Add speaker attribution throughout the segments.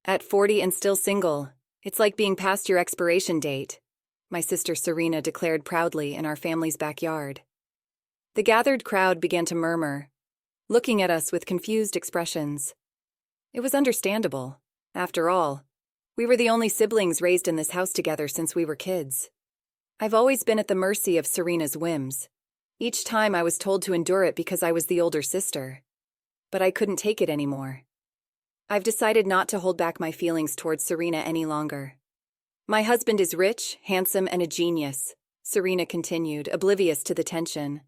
Speaker 1: At 40 and still single, it's like being past your expiration date, my sister Serena declared proudly in our family's backyard. The gathered crowd began to murmur, looking at us with confused expressions. It was understandable. After all, we were the only siblings raised in this house together since we were kids. I've always been at the mercy of Serena's whims. Each time I was told to endure it because I was the older sister. But I couldn't take it anymore. I've decided not to hold back my feelings towards Serena any longer. My husband is rich, handsome, and a genius, Serena continued, oblivious to the tension.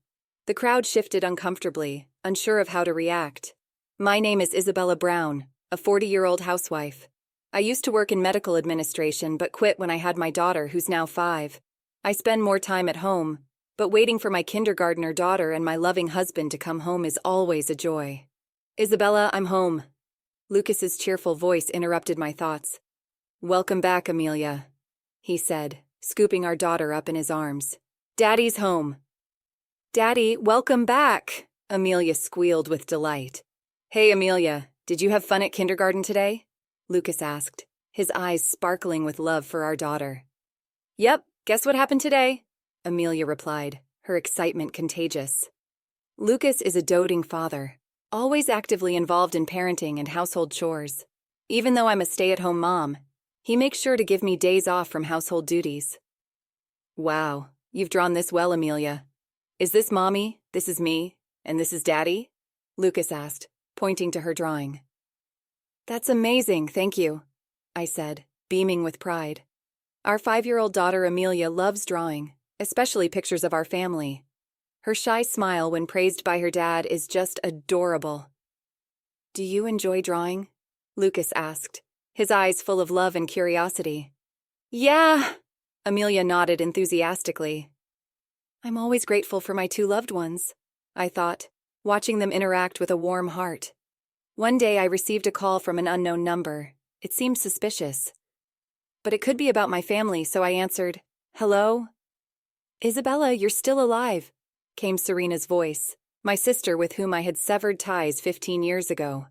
Speaker 1: The crowd shifted uncomfortably, unsure of how to react. My name is Isabella Brown, a 40-year-old housewife. I used to work in medical administration but quit when I had my daughter, who's now 5. I spend more time at home, but waiting for my kindergartner daughter and my loving husband to come home is always a joy. Isabella, I'm home. Lucas's cheerful voice interrupted my thoughts. Welcome back, Amelia, he said, scooping our daughter up in his arms. Daddy's home. Daddy, welcome back, Amelia squealed with delight. Hey, Amelia, did you have fun at kindergarten today? Lucas asked, his eyes sparkling with love for our daughter. Yep, guess what happened today? Amelia replied, her excitement contagious. Lucas is a doting father, always actively involved in parenting and household chores. Even though I'm a stay-at-home mom, he makes sure to give me days off from household duties. Wow, you've drawn this well, Amelia. Is this Mommy, this is me, and this is Daddy? Lucas asked, pointing to her drawing. That's amazing, thank you, I said, beaming with pride. Our 5-year-old daughter Amelia loves drawing, especially pictures of our family. Her shy smile when praised by her dad is just adorable. Do you enjoy drawing? Lucas asked, his eyes full of love and curiosity. Yeah, Amelia nodded enthusiastically. I'm always grateful for my 2 loved ones, I thought, watching them interact with a warm heart. One day I received a call from an unknown number. It seemed suspicious. But it could be about my family, so I answered, Hello? Isabella, you're still alive, came Serena's voice, my sister with whom I had severed ties 15 years ago.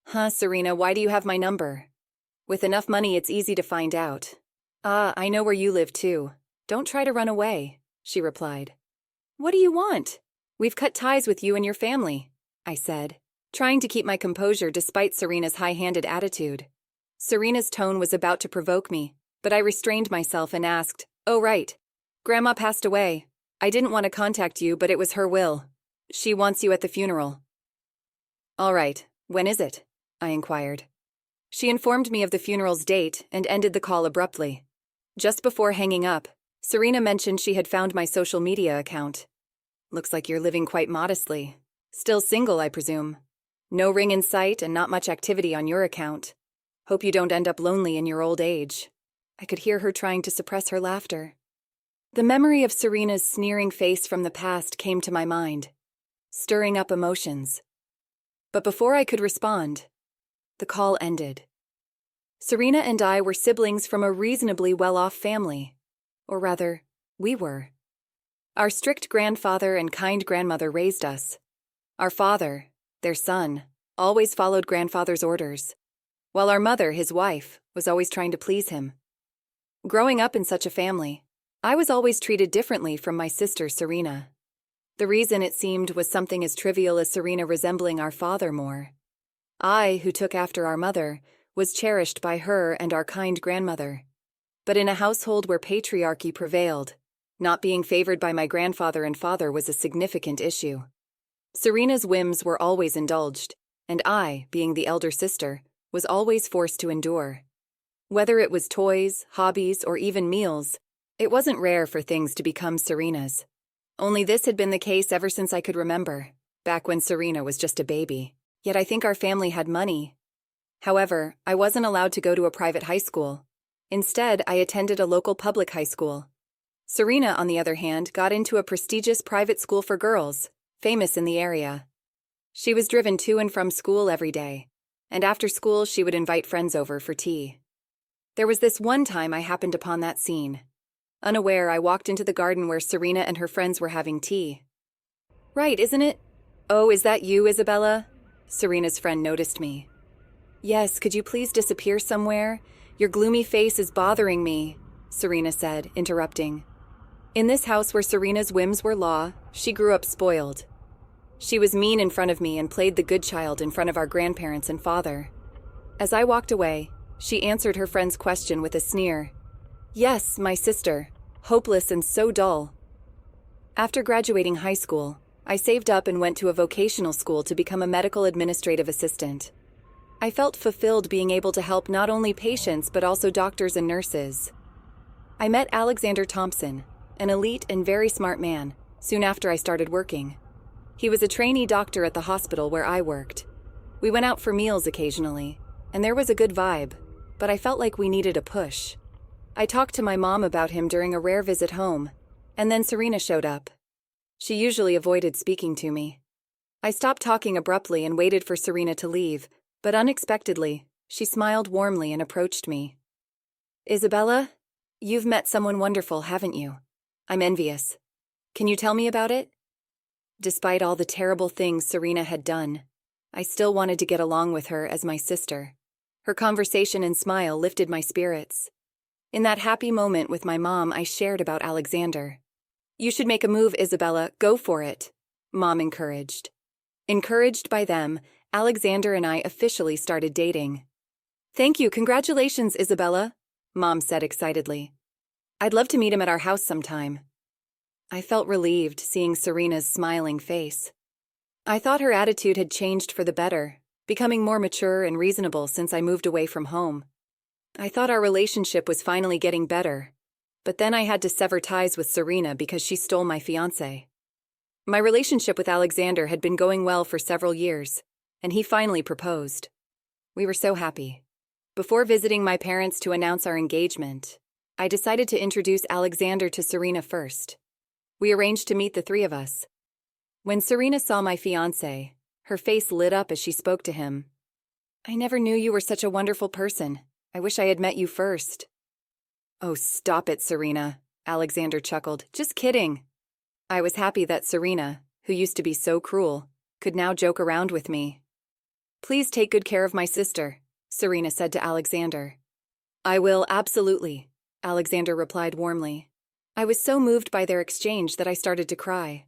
Speaker 1: Huh, Serena, why do you have my number? With enough money, it's easy to find out. I know where you live too. Don't try to run away, she replied. What do you want? We've cut ties with you and your family, I said, trying to keep my composure despite Serena's high-handed attitude. Serena's tone was about to provoke me, but I restrained myself and asked, Oh, right. Grandma passed away. I didn't want to contact you, but it was her will. She wants you at the funeral. All right, when is it? I inquired. She informed me of the funeral's date and ended the call abruptly. Just before hanging up, Serena mentioned she had found my social media account. Looks like you're living quite modestly. Still single, I presume. No ring in sight and not much activity on your account. Hope you don't end up lonely in your old age. I could hear her trying to suppress her laughter. The memory of Serena's sneering face from the past came to my mind, stirring up emotions. But before I could respond, the call ended. Serena and I were siblings from a reasonably well-off family. Or rather, we were. Our strict grandfather and kind grandmother raised us. Our father, their son, always followed grandfather's orders, while our mother, his wife, was always trying to please him. Growing up in such a family, I was always treated differently from my sister Serena. The reason, it seemed, was something as trivial as Serena resembling our father more. I, who took after our mother, was cherished by her and our kind grandmother. But in a household where patriarchy prevailed, not being favored by my grandfather and father was a significant issue. Serena's whims were always indulged, and I, being the elder sister, was always forced to endure. Whether it was toys, hobbies, or even meals, it wasn't rare for things to become Serena's. Only this had been the case ever since I could remember, back when Serena was just a baby. Yet I think our family had money. However, I wasn't allowed to go to a private high school. Instead, I attended a local public high school. Serena, on the other hand, got into a prestigious private school for girls, famous in the area. She was driven to and from school every day, and after school she would invite friends over for tea. There was this one time I happened upon that scene. Unaware, I walked into the garden where Serena and her friends were having tea. Right, isn't it? Oh, is that you, Isabella? Serena's friend noticed me. Yes, could you please disappear somewhere? Your gloomy face is bothering me, Serena said, interrupting. In this house where Serena's whims were law, she grew up spoiled. She was mean in front of me and played the good child in front of our grandparents and father. As I walked away, she answered her friend's question with a sneer. Yes, my sister, hopeless and so dull. After graduating high school, I saved up and went to a vocational school to become a medical administrative assistant. I felt fulfilled being able to help not only patients but also doctors and nurses. I met Alexander Thompson, an elite and very smart man, soon after I started working. He was a trainee doctor at the hospital where I worked. We went out for meals occasionally, and there was a good vibe, but I felt like we needed a push. I talked to my mom about him during a rare visit home, and then Serena showed up. She usually avoided speaking to me. I stopped talking abruptly and waited for Serena to leave, but unexpectedly, she smiled warmly and approached me. Isabella, you've met someone wonderful, haven't you? I'm envious. Can you tell me about it? Despite all the terrible things Serena had done, I still wanted to get along with her as my sister. Her conversation and smile lifted my spirits. In that happy moment with my mom, I shared about Alexander. You should make a move, Isabella. Go for it, Mom encouraged. Encouraged by them, Alexander and I officially started dating. Thank you, congratulations, Isabella, Mom said excitedly. I'd love to meet him at our house sometime. I felt relieved seeing Serena's smiling face. I thought her attitude had changed for the better, becoming more mature and reasonable since I moved away from home. I thought our relationship was finally getting better, but then I had to sever ties with Serena because she stole my fiancé. My relationship with Alexander had been going well for several years, and he finally proposed. We were so happy. Before visiting my parents to announce our engagement, I decided to introduce Alexander to Serena first. We arranged to meet the three of us. When Serena saw my fiancé, her face lit up as she spoke to him. I never knew you were such a wonderful person. I wish I had met you first. Oh, stop it, Serena, Alexander chuckled. Just kidding. I was happy that Serena, who used to be so cruel, could now joke around with me. Please take good care of my sister, Serena said to Alexander. I will, absolutely, Alexander replied warmly. I was so moved by their exchange that I started to cry.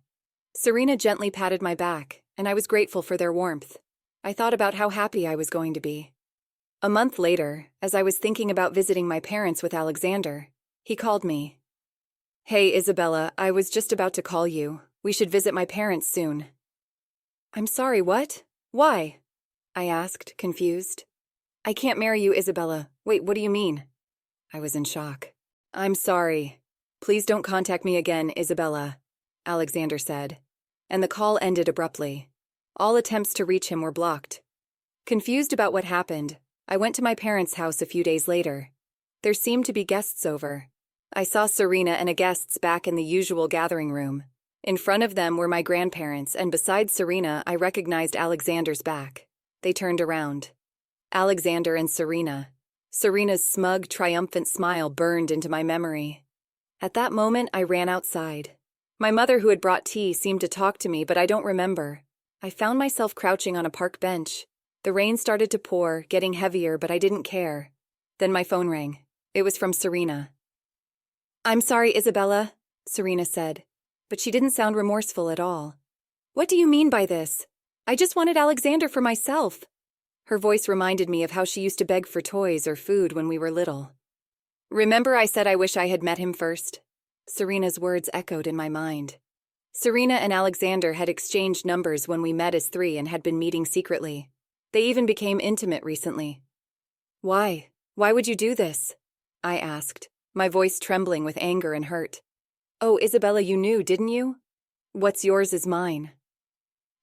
Speaker 1: Serena gently patted my back, and I was grateful for their warmth. I thought about how happy I was going to be. A month later, as I was thinking about visiting my parents with Alexander, he called me. Hey, Isabella, I was just about to call you. We should visit my parents soon. I'm sorry, what? Why? I asked, confused. I can't marry you, Isabella. Wait, what do you mean? I was in shock. I'm sorry. Please don't contact me again, Isabella, Alexander said, and the call ended abruptly. All attempts to reach him were blocked. Confused about what happened, I went to my parents' house a few days later. There seemed to be guests over. I saw Serena and a guests back in the usual gathering room. In front of them were my grandparents, and beside Serena, I recognized Alexander's back. They turned around. Alexander and Serena. Serena's smug, triumphant smile burned into my memory. At that moment, I ran outside. My mother, who had brought tea, seemed to talk to me, but I don't remember. I found myself crouching on a park bench. The rain started to pour, getting heavier, but I didn't care. Then my phone rang. It was from Serena. I'm sorry, Isabella, Serena said, but she didn't sound remorseful at all. What do you mean by this? I just wanted Alexander for myself. Her voice reminded me of how she used to beg for toys or food when we were little. Remember I said I wish I had met him first? Serena's words echoed in my mind. Serena and Alexander had exchanged numbers when we met as three and had been meeting secretly. They even became intimate recently. Why? Why would you do this? I asked, my voice trembling with anger and hurt. Oh, Isabella, you knew, didn't you? What's yours is mine.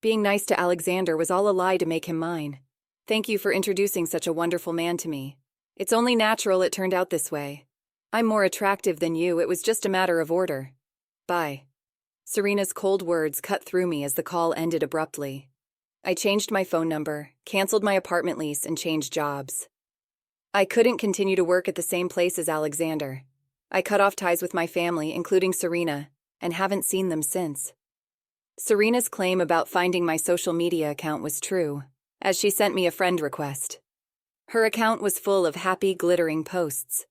Speaker 1: Being nice to Alexander was all a lie to make him mine. Thank you for introducing such a wonderful man to me. It's only natural it turned out this way. I'm more attractive than you, it was just a matter of order. Bye. Serena's cold words cut through me as the call ended abruptly. I changed my phone number, canceled my apartment lease, and changed jobs. I couldn't continue to work at the same place as Alexander. I cut off ties with my family, including Serena, and haven't seen them since. Serena's claim about finding my social media account was true, as she sent me a friend request. Her account was full of happy, glittering posts.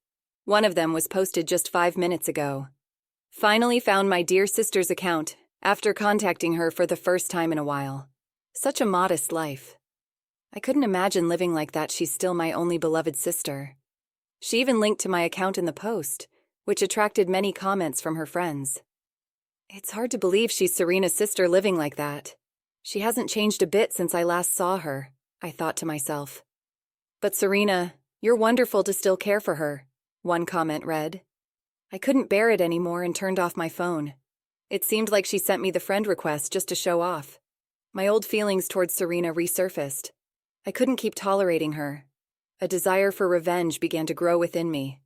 Speaker 1: One of them was posted just 5 minutes ago. Finally found my dear sister's account after contacting her for the first time in a while. Such a modest life. I couldn't imagine living like that. She's still my only beloved sister. She even linked to my account in the post, which attracted many comments from her friends. It's hard to believe she's Serena's sister living like that. She hasn't changed a bit since I last saw her, I thought to myself. But Serena, you're wonderful to still care for her, one comment read. I couldn't bear it anymore and turned off my phone. It seemed like she sent me the friend request just to show off. My old feelings towards Serena resurfaced. I couldn't keep tolerating her. A desire for revenge began to grow within me.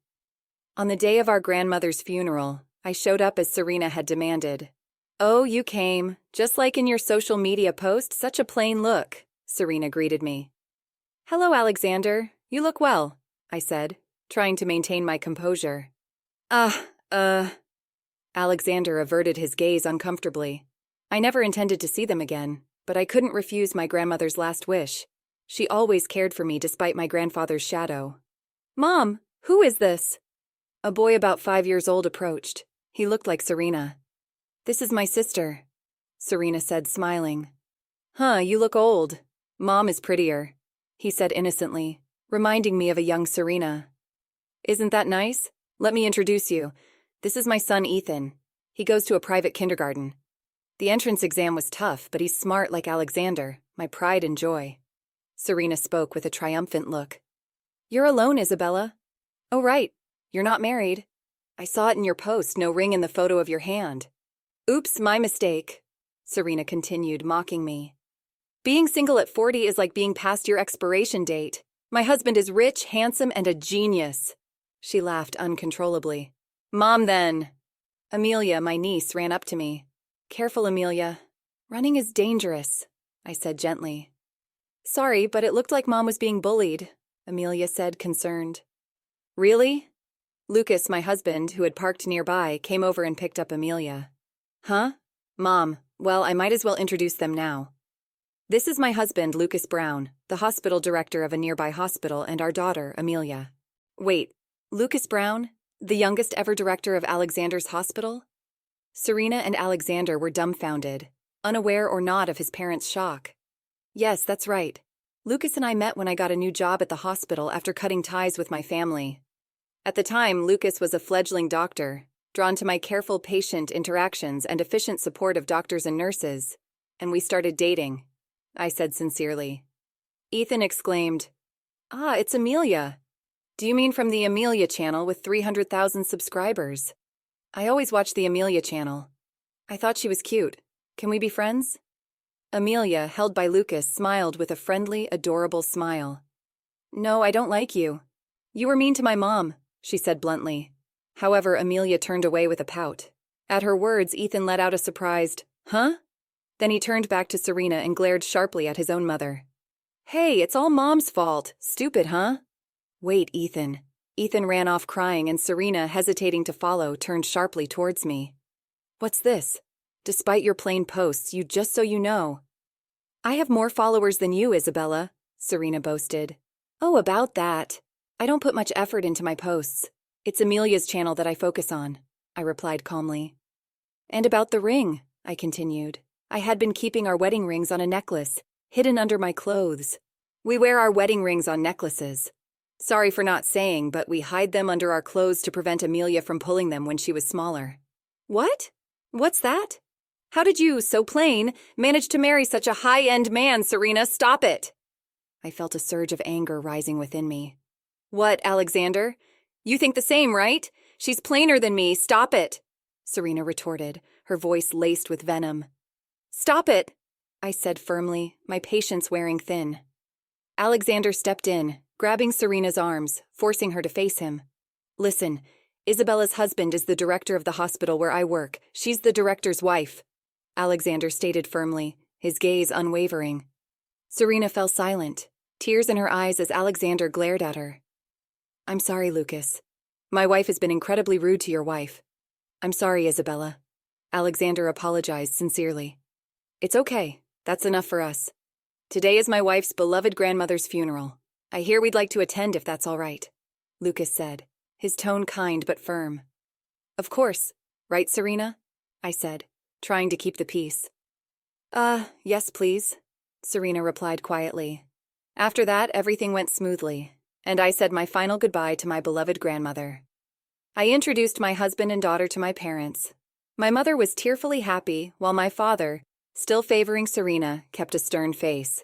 Speaker 1: On the day of our grandmother's funeral, I showed up as Serena had demanded. "Oh, you came, just like in your social media post, such a plain look," Serena greeted me. "Hello, Alexander. You look well," I said, trying to maintain my composure. Alexander averted his gaze uncomfortably. I never intended to see them again, but I couldn't refuse my grandmother's last wish. She always cared for me despite my grandfather's shadow. "Mom, who is this?" A boy about 5 years old approached. He looked like Serena. "This is my sister," Serena said, smiling. "Huh, you look old. Mom is prettier," he said innocently, reminding me of a young Serena. "Isn't that nice? Let me introduce you. This is my son Ethan. He goes to a private kindergarten. The entrance exam was tough, but he's smart like Alexander, my pride and joy." Serena spoke with a triumphant look. "You're alone, Isabella." "Oh, right. You're not married. I saw it in your post, no ring in the photo of your hand." "Oops, my mistake," Serena continued, mocking me. "Being single at 40 is like being past your expiration date. My husband is rich, handsome, and a genius." She laughed uncontrollably. "Mom, then." Amelia, my niece, ran up to me. "Careful, Amelia. Running is dangerous," I said gently. "Sorry, but it looked like Mom was being bullied," Amelia said, concerned. "Really?" Lucas, my husband, who had parked nearby, came over and picked up Amelia. "Huh? Mom, well, I might as well introduce them now. This is my husband, Lucas Brown, the hospital director of a nearby hospital, and our daughter, Amelia." "Wait, Lucas Brown? The youngest ever director of Alexander's hospital?" Serena and Alexander were dumbfounded, unaware or not of his parents' shock. "Yes, that's right. Lucas and I met when I got a new job at the hospital after cutting ties with my family. At the time, Lucas was a fledgling doctor, drawn to my careful patient interactions and efficient support of doctors and nurses, and we started dating," I said sincerely. Ethan exclaimed, "Ah, it's Amelia. Do you mean from the Amelia channel with 300,000 subscribers? I always watch the Amelia channel. I thought she was cute. Can we be friends?" Amelia, held by Lucas, smiled with a friendly, adorable smile. "No, I don't like you. You were mean to my mom," she said bluntly. However, Amelia turned away with a pout. At her words, Ethan let out a surprised, "Huh?" Then he turned back to Serena and glared sharply at his own mother. "Hey, it's all Mom's fault. Stupid, huh?" "Wait, Ethan." Ethan ran off crying, and Serena, hesitating to follow, turned sharply towards me. "What's this? Despite your plain posts, just so you know." "I have more followers than you, Isabella," Serena boasted. "Oh, about that. I don't put much effort into my posts. It's Amelia's channel that I focus on," I replied calmly. "And about the ring," I continued. "I had been keeping our wedding rings on a necklace, hidden under my clothes. We wear our wedding rings on necklaces. Sorry for not saying, but we hide them under our clothes to prevent Amelia from pulling them when she was smaller." "What? What's that? How did you, so plain, manage to marry such a high-end man, Serena? Stop it!" I felt a surge of anger rising within me. "What, Alexander? You think the same, right? She's plainer than me. Stop it!" Serena retorted, her voice laced with venom. "Stop it!" I said firmly, my patience wearing thin. Alexander stepped in, grabbing Serena's arms, forcing her to face him. "Listen, Isabella's husband is the director of the hospital where I work. She's the director's wife," Alexander stated firmly, his gaze unwavering. Serena fell silent, tears in her eyes as Alexander glared at her. "I'm sorry, Lucas. My wife has been incredibly rude to your wife. I'm sorry, Isabella." Alexander apologized sincerely. "It's okay. That's enough for us. Today is my wife's beloved grandmother's funeral. I hear we'd like to attend if that's all right, Lucas said, his tone kind but firm. Of course, right, Serena? I said, trying to keep the peace. Yes, please, Serena replied quietly. After that, everything went smoothly, and I said my final goodbye to my beloved grandmother. I introduced my husband and daughter to my parents. My mother was tearfully happy, while my father, still favoring Serena, kept a stern face.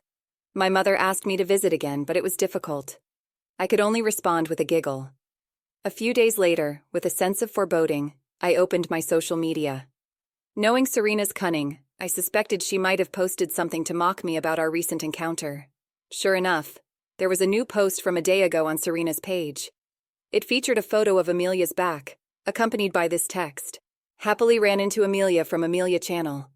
Speaker 1: My mother asked me to visit again, but it was difficult. I could only respond with a giggle. A few days later, with a sense of foreboding, I opened my social media. Knowing Serena's cunning, I suspected she might have posted something to mock me about our recent encounter. Sure enough, there was a new post from a day ago on Serena's page. It featured a photo of Amelia's back, accompanied by this text. Happily ran into Amelia from Amelia Channel.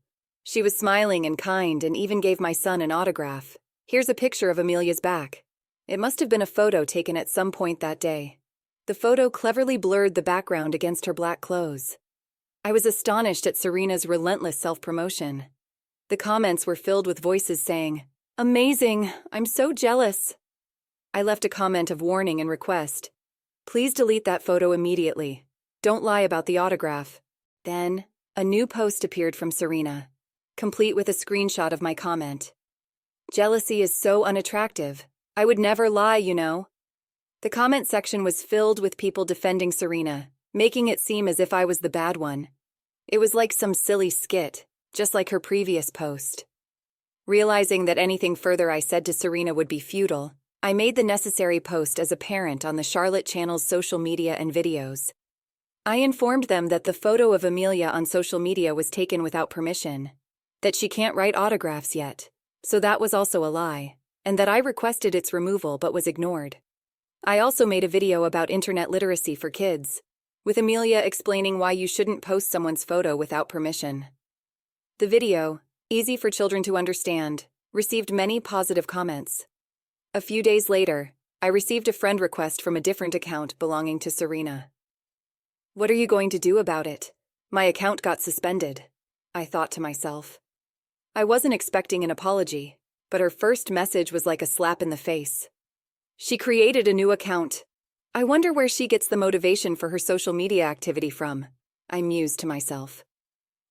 Speaker 1: She was smiling and kind and even gave my son an autograph. Here's a picture of Amelia's back. It must have been a photo taken at some point that day. The photo cleverly blurred the background against her black clothes. I was astonished at Serena's relentless self-promotion. The comments were filled with voices saying, "Amazing! I'm so jealous!" I left a comment of warning and request. Please delete that photo immediately. Don't lie about the autograph. Then, a new post appeared from Serena, complete with a screenshot of my comment. Jealousy is so unattractive. I would never lie, you know. The comment section was filled with people defending Serena, making it seem as if I was the bad one. It was like some silly skit, just like her previous post. Realizing that anything further I said to Serena would be futile, I made the necessary post as a parent on the Charlotte Channel's social media and videos. I informed them that the photo of Amelia on social media was taken without permission, that she can't write autographs yet, so that was also a lie, and that I requested its removal but was ignored. I also made a video about internet literacy for kids, with Amelia explaining why you shouldn't post someone's photo without permission. The video, easy for children to understand, received many positive comments. A few days later, I received a friend request from a different account belonging to Serena. What are you going to do about it? My account got suspended, I thought to myself. I wasn't expecting an apology, but her first message was like a slap in the face. She created a new account. I wonder where she gets the motivation for her social media activity from, I mused to myself.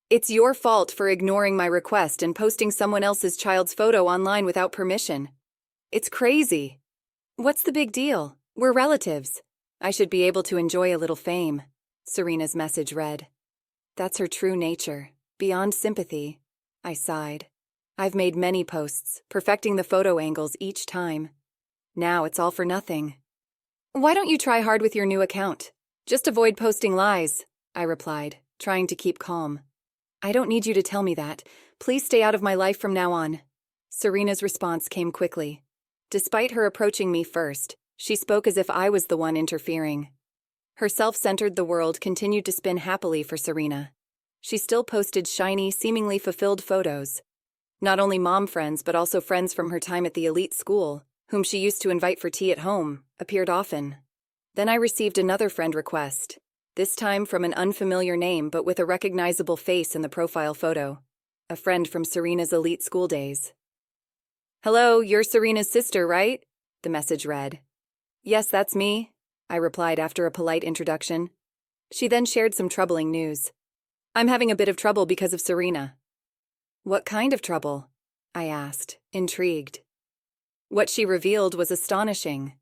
Speaker 1: It's your fault for ignoring my request and posting someone else's child's photo online without permission. It's crazy. What's the big deal? We're relatives. I should be able to enjoy a little fame, Serena's message read. That's her true nature, beyond sympathy, I sighed. I've made many posts, perfecting the photo angles each time. Now it's all for nothing. Why don't you try hard with your new account? Just avoid posting lies, I replied, trying to keep calm. I don't need you to tell me that. Please stay out of my life from now on. Serena's response came quickly. Despite her approaching me first, she spoke as if I was the one interfering. Her self-centered the world continued to spin happily for Serena. She still posted shiny, seemingly fulfilled photos. Not only mom friends, but also friends from her time at the elite school, whom she used to invite for tea at home, appeared often. Then I received another friend request, this time from an unfamiliar name but with a recognizable face in the profile photo. A friend from Serena's elite school days. Hello, you're Serena's sister, right? The message read. Yes, that's me, I replied after a polite introduction. She then shared some troubling news. I'm having a bit of trouble because of Serena. What kind of trouble? I asked, intrigued. What she revealed was astonishing.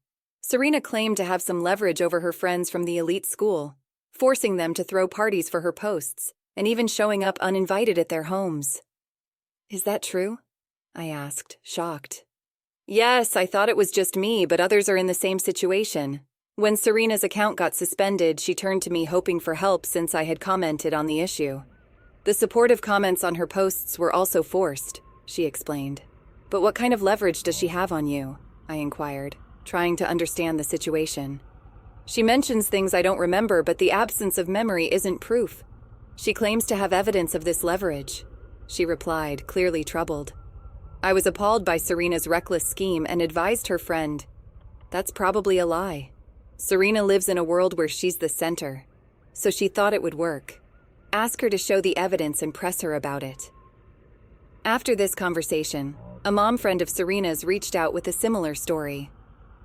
Speaker 1: Serena claimed to have some leverage over her friends from the elite school, forcing them to throw parties for her posts, and even showing up uninvited at their homes. Is that true? I asked, shocked. Yes, I thought it was just me, but others are in the same situation. When Serena's account got suspended, she turned to me hoping for help since I had commented on the issue. The supportive comments on her posts were also forced, she explained. But what kind of leverage does she have on you? I inquired, trying to understand the situation. She mentions things I don't remember, but the absence of memory isn't proof. She claims to have evidence of this leverage, she replied, clearly troubled. I was appalled by Serena's reckless scheme and advised her friend, that's probably a lie. Serena lives in a world where she's the center, so she thought it would work. Ask her to show the evidence and press her about it. After this conversation, a mom friend of Serena's reached out with a similar story.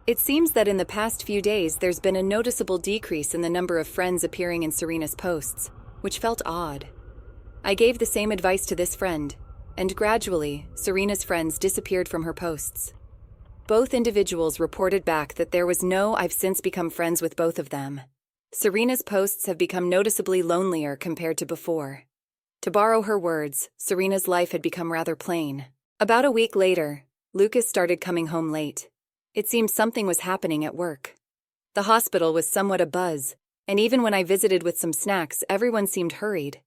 Speaker 1: It seems that in the past few days there's been a noticeable decrease in the number of friends appearing in Serena's posts, which felt odd. I gave the same advice to this friend, and gradually, Serena's friends disappeared from her posts. Both individuals reported back that there was no "I've since become friends with both of them." Serena's posts have become noticeably lonelier compared to before. To borrow her words, Serena's life had become rather plain. About a week later, Lucas started coming home late. It seemed something was happening at work. The hospital was somewhat abuzz, and even when I visited with some snacks, everyone seemed hurried.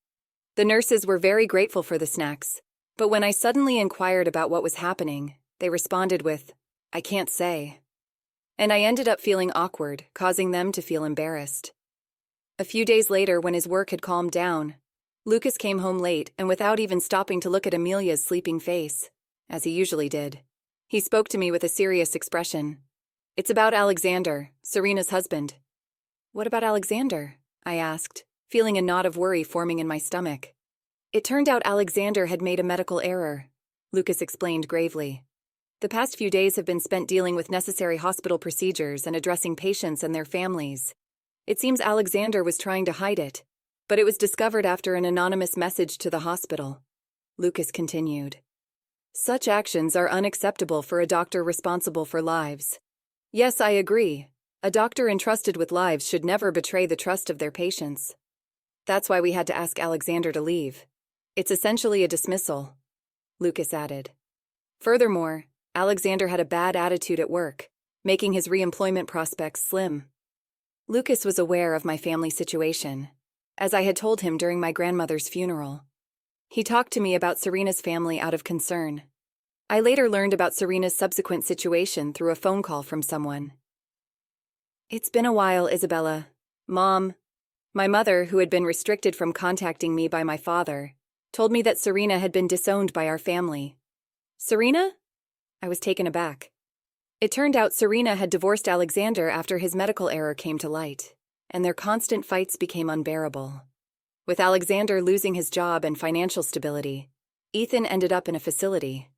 Speaker 1: The nurses were very grateful for the snacks, but when I suddenly inquired about what was happening, they responded with, "I can't say." And I ended up feeling awkward, causing them to feel embarrassed. A few days later, when his work had calmed down, Lucas came home late and without even stopping to look at Amelia's sleeping face, as he usually did. He spoke to me with a serious expression. "It's about Alexander, Serena's husband." "What about Alexander?" I asked, feeling a knot of worry forming in my stomach. "It turned out Alexander had made a medical error," Lucas explained gravely. "The past few days have been spent dealing with necessary hospital procedures and addressing patients and their families. It seems Alexander was trying to hide it, but it was discovered after an anonymous message to the hospital." Lucas continued. "Such actions are unacceptable for a doctor responsible for lives. Yes, I agree. A doctor entrusted with lives should never betray the trust of their patients. That's why we had to ask Alexander to leave. It's essentially a dismissal," Lucas added. "Furthermore, Alexander had a bad attitude at work, making his reemployment prospects slim." Lucas was aware of my family situation, as I had told him during my grandmother's funeral. He talked to me about Serena's family out of concern. I later learned about Serena's subsequent situation through a phone call from someone. "It's been a while, Isabella. Mom," my mother, who had been restricted from contacting me by my father, told me that Serena had been disowned by our family. "Serena?" I was taken aback. It turned out Serena had divorced Alexander after his medical error came to light, and their constant fights became unbearable. With Alexander losing his job and financial stability, Ethan ended up in a facility.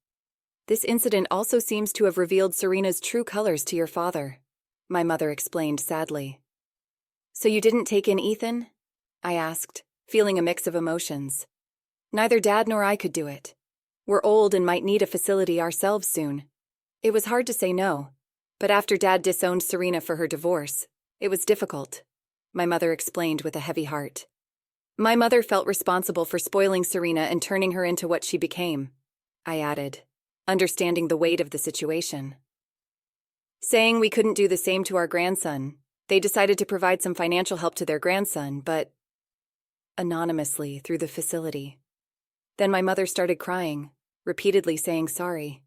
Speaker 1: "This incident also seems to have revealed Serena's true colors to your father," my mother explained sadly. "So you didn't take in Ethan?" I asked, feeling a mix of emotions. Neither Dad nor I could do it. We're old and might need a facility ourselves soon. It was hard to say no, but after Dad disowned Serena for her divorce, it was difficult, my mother explained with a heavy heart. My mother felt responsible for spoiling Serena and turning her into what she became, I added, understanding the weight of the situation. Saying we couldn't do the same to our grandson, they decided to provide some financial help to their grandson, but anonymously through the facility. Then my mother started crying, repeatedly saying sorry.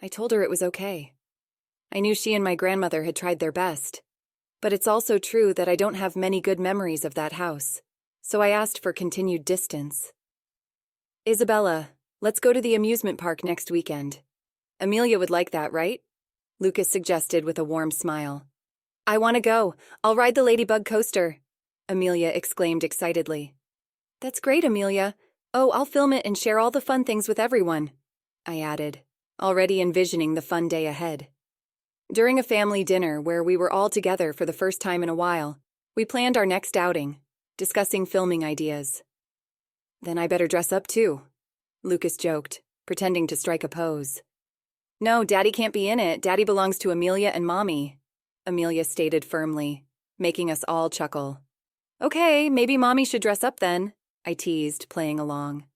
Speaker 1: I told her it was okay. I knew she and my grandmother had tried their best, but it's also true that I don't have many good memories of that house, so I asked for continued distance. "Isabella, let's go to the amusement park next weekend. Amelia would like that, right?" Lucas suggested with a warm smile. "I want to go. I'll ride the ladybug coaster," Amelia exclaimed excitedly. "That's great, Amelia. Oh, I'll film it and share all the fun things with everyone," I added, already envisioning the fun day ahead. During a family dinner where we were all together for the first time in a while, we planned our next outing, discussing filming ideas. "Then I better dress up too," Lucas joked, pretending to strike a pose. "No, Daddy can't be in it. Daddy belongs to Amelia and Mommy," Amelia stated firmly, making us all chuckle. "Okay, maybe Mommy should dress up then," I teased, playing along.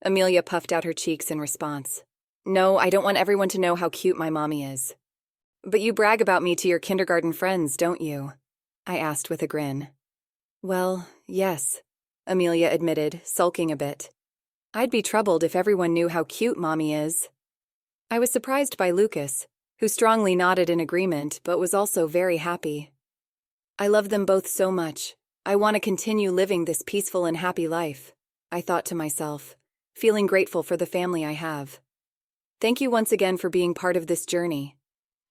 Speaker 1: Amelia puffed out her cheeks in response. "No, I don't want everyone to know how cute my mommy is." "But you brag about me to your kindergarten friends, don't you?" I asked with a grin. "Well, yes," Amelia admitted, sulking a bit. "I'd be troubled if everyone knew how cute Mommy is." I was surprised by Lucas, who strongly nodded in agreement but was also very happy. "I love them both so much. I want to continue living this peaceful and happy life," I thought to myself, feeling grateful for the family I have. Thank you once again for being part of this journey.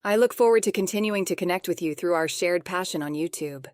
Speaker 1: I look forward to continuing to connect with you through our shared passion on YouTube.